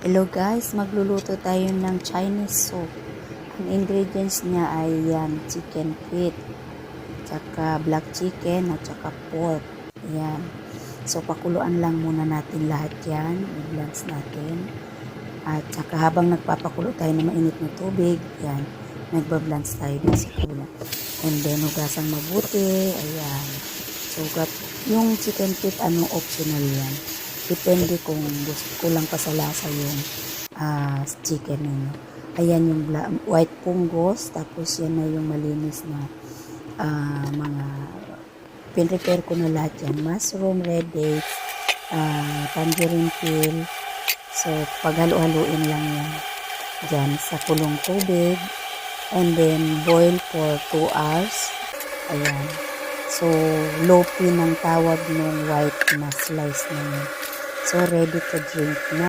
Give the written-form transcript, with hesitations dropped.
Hello guys, magluluto tayo ng Chinese soup. Ang ingredients niya ay yan, chicken feet, tsaka black chicken, at tsaka pork. Yan. So, pakuluan lang muna natin lahat yan. I-blends natin. At tsaka habang nagpapakulo tayo ng mainit na tubig, yan, nagbablends tayo din sa kabila. And then, hugasang mabuti. Ayan. So, yung chicken feet, optional yan. Depende kung gusto ko lang pa sa lasa yung chicken ninyo. Ayan yung white punggos. Tapos yan na yung malinis na mga pinrepare ko na lahat yan. Mushroom, red dates, tangerine peel. So, paghalo-haluin lang yan dyan sa kulong tubig. And then, boil for 2 hours. Ayan. So, lopi ng tawag ng white na slice na yun. So, ready to drink na.